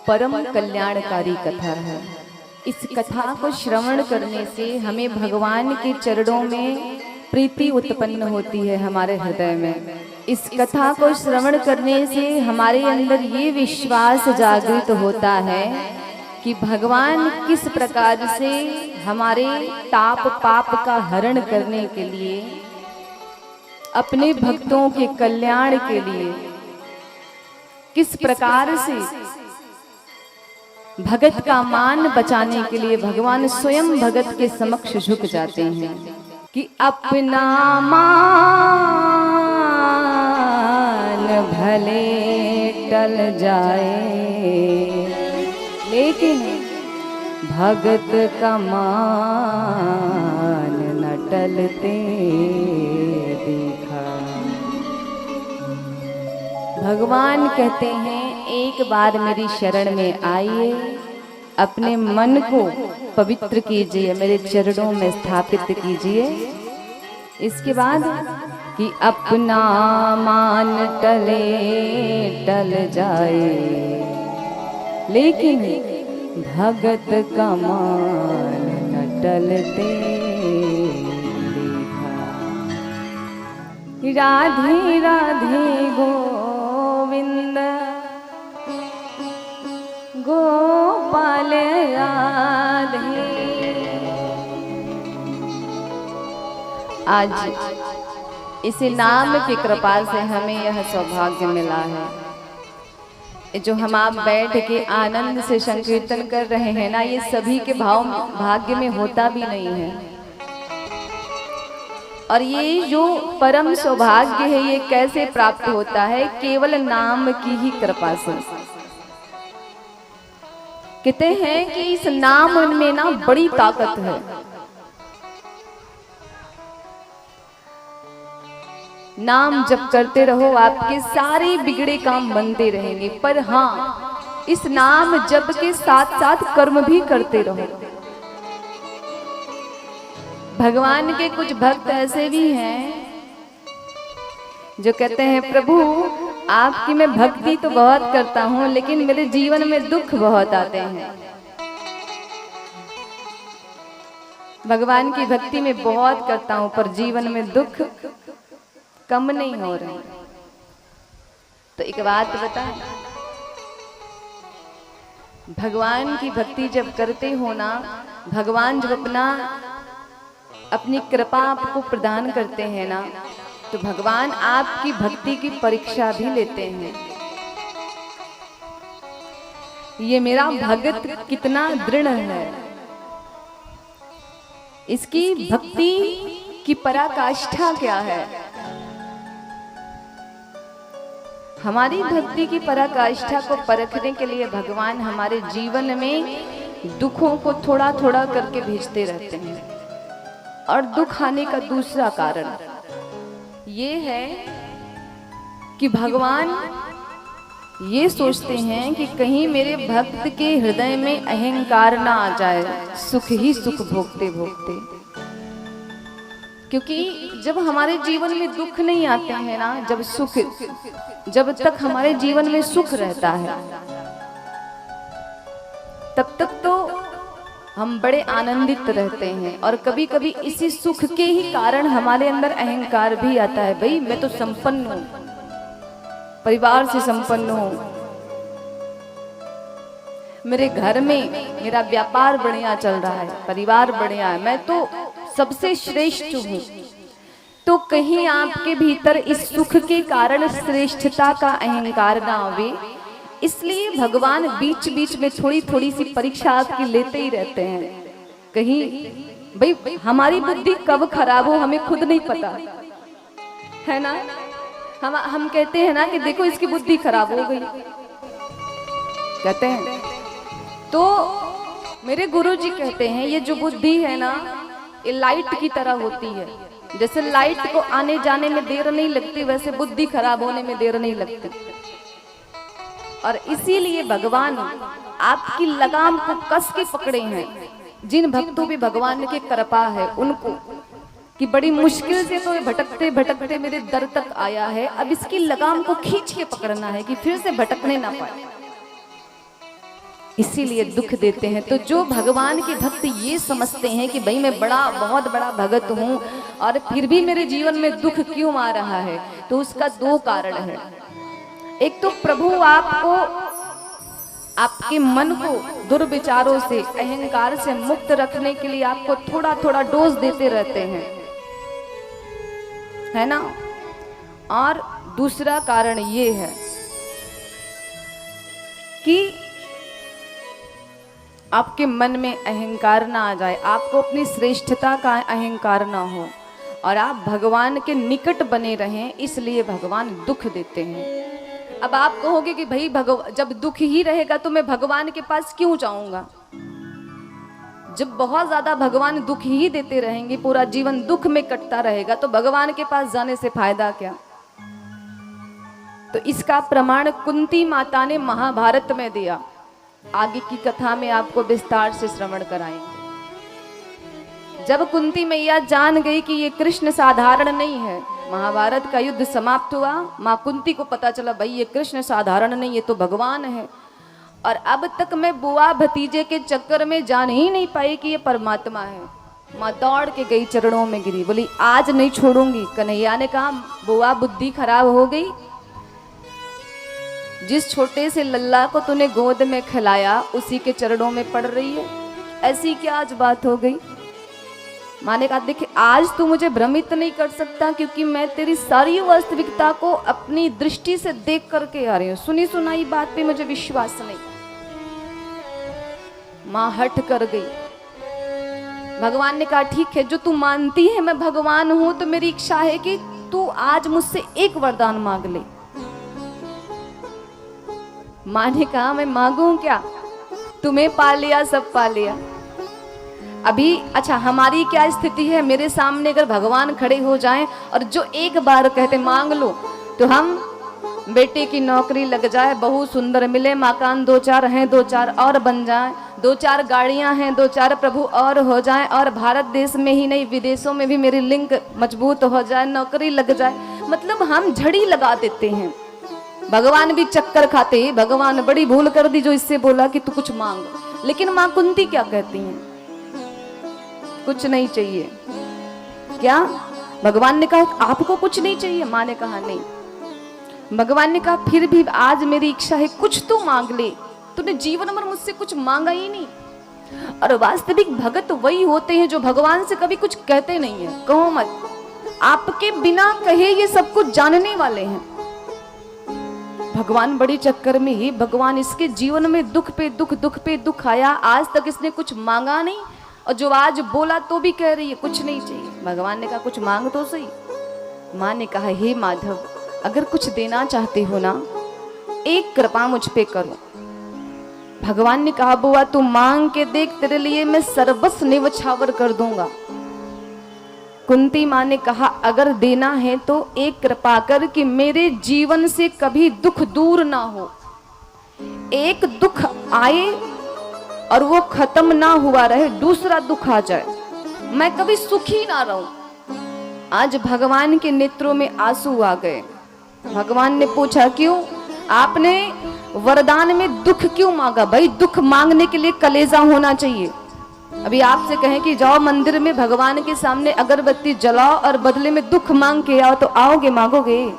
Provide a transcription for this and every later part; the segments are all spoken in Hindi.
परम कल्याणकारी कथा है। इस कथा को श्रवण करने से हमें भगवान के चरणों में प्रीति उत्पन्न होती है हमारे हृदय में। इस कथा को श्रवण करने से हमारे अंदर ये विश्वास जागृत होता है कि भगवान किस प्रकार से हमारे ताप पाप का हरण करने के लिए, अपने भक्तों के कल्याण के लिए किस प्रकार से भगत का मान बचाने के लिए भगवान स्वयं भगत के समक्ष झुक जाते हैं कि अपना मान भले टल जाए लेकिन भगत का मान न टलते देखा। भगवान कहते हैं एक बार मेरी शरण में आइए, अपने मन को पवित्र कीजिए, मेरे चरणों में स्थापित कीजिए। इसके बाद कि अपना मान टल जाए लेकिन भगत का मान न टलते देखा। राधे राधे गोविंद गोपाल राधे। आज इसी नाम की कृपा से हमें यह सौभाग्य मिला है, जो हम आप बैठ के आनंद से संकीर्तन कर रहे हैं ना, ये सभी के भाग्य में होता भी नहीं है। और ये जो परम सौभाग्य है ये कैसे प्राप्त होता है? केवल नाम की ही कृपा से। कहते हैं कि इस नाम में ना बड़ी ताकत है। नाम जप करते रहो, आपके सारे बिगड़े काम बनते रहेंगे। पर हाँ, इस नाम जप के साथ साथ कर्म भी करते रहो। भगवान के कुछ भक्त ऐसे भी हैं जो कहते हैं प्रभु आपकी मैं भक्ति तो बहुत करता हूँ लेकिन मेरे जीवन में दुख बहुत आते हैं। भगवान की भक्ति में बहुत करता हूँ पर जीवन में दुख कम नहीं हो रहे। तो एक बात बता, भगवान की भक्ति जब करते हो ना, भगवान जब अपनी कृपा आपको प्रदान करते हैं ना, तो भगवान आपकी भक्ति की परीक्षा भी लेते हैं। ये मेरा भगत कितना दृढ़ है, इसकी भक्ति की पराकाष्ठा क्या है। हमारी भक्ति की पराकाष्ठा को परखने के लिए भगवान हमारे जीवन में दुखों को थोड़ा थोड़ा करके भेजते रहते हैं। और दुख आने का दूसरा कारण ये है कि भगवान ये सोचते हैं कि कहीं मेरे भक्त के हृदय में अहंकार ना आ जाए, सुख ही सुख भोगते भोगते। क्योंकि जब हमारे जीवन में दुख नहीं आते हैं ना, जब तक हमारे जीवन में सुख रहता है तब तक तो हम बड़े आनंदित रहते हैं। और कभी कभी इसी सुख के ही कारण हमारे अंदर अहंकार भी आता है। भाई मैं तो संपन्न हूं, परिवार से संपन्न हूं, मेरे घर में मेरा व्यापार बढ़िया चल रहा है, परिवार बढ़िया है, मैं तो सबसे श्रेष्ठ हूं। तो कहीं आपके भीतर इस सुख के कारण श्रेष्ठता का अहंकार ना आवे, इसलिए भगवान बीच बीच में थोड़ी थोड़ी सी परीक्षा आपकी लेते ही रहते हैं। कहीं भाई हमारी बुद्धि कब खराब हो हमें खुद नहीं पता है ना। हम कहते हैं ना कि देखो इसकी बुद्धि खराब हो गई, कहते हैं। तो मेरे गुरुजी कहते हैं ये जो बुद्धि है ना, ये लाइट की तरह होती है। जैसे लाइट को आने जाने में देर नहीं लगती, वैसे बुद्धि खराब होने में देर नहीं लगती। और इसीलिए भगवान आपकी लगाम को कस के पकड़े हैं। जिन भक्तों पे भगवान की कृपा है उनको, कि बड़ी मुश्किल से तो भटकते भटकते मेरे दर तक आया है, अब इसकी लगाम को खींच के पकड़ना है कि फिर से भटकने ना पाए। इसीलिए दुख देते हैं। तो जो भगवान के भक्त ये समझते हैं कि भाई मैं बहुत बड़ा भगत हूँ और फिर भी मेरे जीवन में दुख क्यों आ रहा है, तो उसका दो कारण है। एक तो प्रभु आपको, आपके मन को दुर्विचारों से, अहंकार से मुक्त रखने के लिए आपको थोड़ा थोड़ा डोज देते रहते हैं, है ना। और दूसरा कारण ये है कि आपके मन में अहंकार ना आ जाए, आपको अपनी श्रेष्ठता का अहंकार ना हो और आप भगवान के निकट बने रहें, इसलिए भगवान दुख देते हैं। अब आप कहोगे कि भाई जब दुख ही रहेगा तो मैं भगवान के पास क्यों जाऊंगा। जब बहुत ज्यादा भगवान दुख ही देते रहेंगे, पूरा जीवन दुख में कटता रहेगा, तो भगवान के पास जाने से फायदा क्या। तो इसका प्रमाण कुंती माता ने महाभारत में दिया। आगे की कथा में आपको विस्तार से श्रवण कराएंगे। जब कुंती मैया जान गई कि ये कृष्ण साधारण नहीं है, महाभारत का युद्ध समाप्त हुआ, माँ कुंती को पता चला भाई ये कृष्ण साधारण नहीं, ये तो भगवान है। और अब तक मैं बुआ भतीजे के चक्कर में जान ही नहीं पाई कि ये परमात्मा है। माँ दौड़ के गई, चरणों में गिरी, बोली आज नहीं छोड़ूंगी। कन्हैया ने कहा बुआ बुद्धि खराब हो गई, जिस छोटे से लल्ला को तूने गोद में खिलाया उसी के चरणों में पड़ रही है, ऐसी क्या आज बात हो गई। माँ ने कहा देखिए आज तू मुझे भ्रमित नहीं कर सकता, क्योंकि मैं तेरी सारी वास्तविकता को अपनी दृष्टि से देख करके आ रही हूँ, सुनी सुनाई बात पे मुझे विश्वास नहीं। माँ हट कर गई। भगवान ने कहा ठीक है, जो तू मानती है मैं भगवान हूं, तो मेरी इच्छा है कि तू आज मुझसे एक वरदान मांग ले। माँ ने कहा मैं मांगू क्या, तुम्हें पा लिया सब पा लिया। अभी अच्छा हमारी क्या स्थिति है, मेरे सामने अगर भगवान खड़े हो जाएं और जो एक बार कहते मांग लो, तो हम बेटे की नौकरी लग जाए, बहू सुंदर मिले, मकान 2-4 हैं 2-4 और बन जाए, 2-4 गाड़ियां हैं 2-4 प्रभु और हो जाए, और भारत देश में ही नहीं विदेशों में भी मेरी लिंक मजबूत हो जाए, नौकरी लग जाए, मतलब हम झड़ी लगा देते हैं। भगवान भी चक्कर खाते, भगवान बड़ी भूल कर दी जो इससे बोला कि तू कुछ मांग। लेकिन माँ कुंती क्या कहती हैं, कुछ नहीं चाहिए। क्या भगवान ने कहा आपको कुछ नहीं चाहिए? माँ ने कहा नहीं। भगवान ने कहा फिर भी आज मेरी इच्छा है कुछ तो मांग ले, तूने जीवन भर मुझसे कुछ मांगा ही नहीं। और वास्तविक भगत वही होते हैं जो भगवान से कभी कुछ कहते नहीं है। कहो मत, आपके बिना कहे ये सब कुछ जानने वाले हैं। भगवान बड़ी चक्कर में ही, भगवान इसके जीवन में दुख पे दुख, दुख पे दुख आया, आज तक इसने कुछ मांगा नहीं, और जो आज बोला तो भी कह रही है कुछ नहीं चाहिए। भगवान ने कहा कुछ मांग तो सही। माँ ने कहा हे माधव, अगर कुछ देना चाहते हो ना, एक कृपा मुझ पे करो। भगवान ने कहा बुआ तू मांग के देख, तेरे लिए मैं सर्वस्व निवछावर कर दूंगा। कुंती माँ ने कहा अगर देना है तो एक कृपा कर कि मेरे जीवन से कभी दुख दूर ना हो, एक दुख आए और वो खत्म ना हुआ रहे, दूसरा दुख आ जाए, मैं कभी सुखी ना रहूं। आज भगवान के नेत्रों में आंसू आ गए। भगवान ने पूछा क्यों? आपने वरदान में दुख क्यों मांगा? भाई दुख मांगने के लिए कलेजा होना चाहिए। अभी आपसे कहें कि जाओ मंदिर में भगवान के सामने अगरबत्ती जलाओ और बदले में दुख मांग के आओ, तो आओगे? मांगोगे?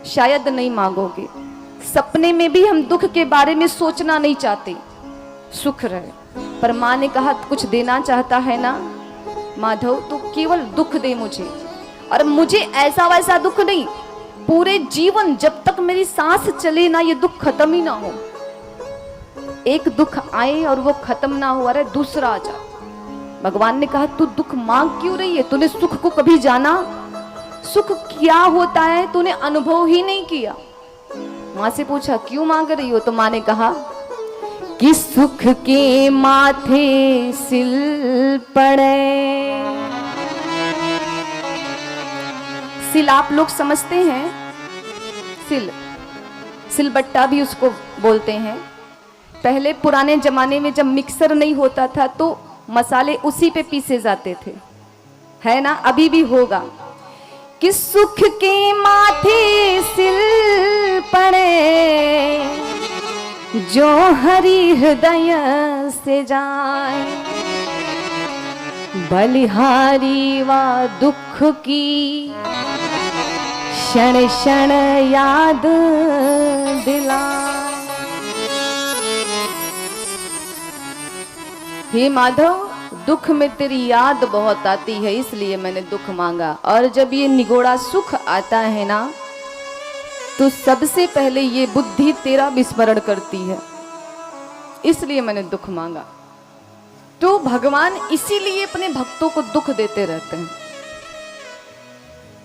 शायद नहीं मांगोगे। सपने में भी हम दुख के बारे में सोचना नहीं चाहते, सुख रहे। पर माँ ने कहा कुछ देना चाहता है ना माधव, तो केवल दुख दे मुझे, और मुझे ऐसा वैसा दुख नहीं, पूरे जीवन जब तक मेरी सांस चले ना ये दुख खत्म ही ना हो। एक दुख आए और वो खत्म ना हुआ रहे, दूसरा आ जाए। भगवान ने कहा तू दुख मांग क्यों रही है? तूने सुख को कभी जाना? सुख क्या होता है तूने अनुभव ही नहीं किया। माँ से पूछा क्यों मांग रही हो? तो माँ ने कहा कि सुख के माथे सिल पड़े। सिल आप लोग समझते हैं, सिल, सिलबट्टा भी उसको बोलते हैं। पहले पुराने जमाने में जब मिक्सर नहीं होता था तो मसाले उसी पे पीसे जाते थे, है ना? अभी भी होगा कि सुख के माथे सिल पड़े, जो हरि हृदय से जाए, बलिहारी वा दुख की क्षण क्षण याद दिलाए। हे माधव, दुख में तेरी याद बहुत आती है, इसलिए मैंने दुख मांगा। और जब ये निगोड़ा सुख आता है ना, तो सबसे पहले ये बुद्धि तेरा विस्मरण करती है, इसलिए मैंने दुख मांगा। तो भगवान इसीलिए अपने भक्तों को दुख देते रहते हैं।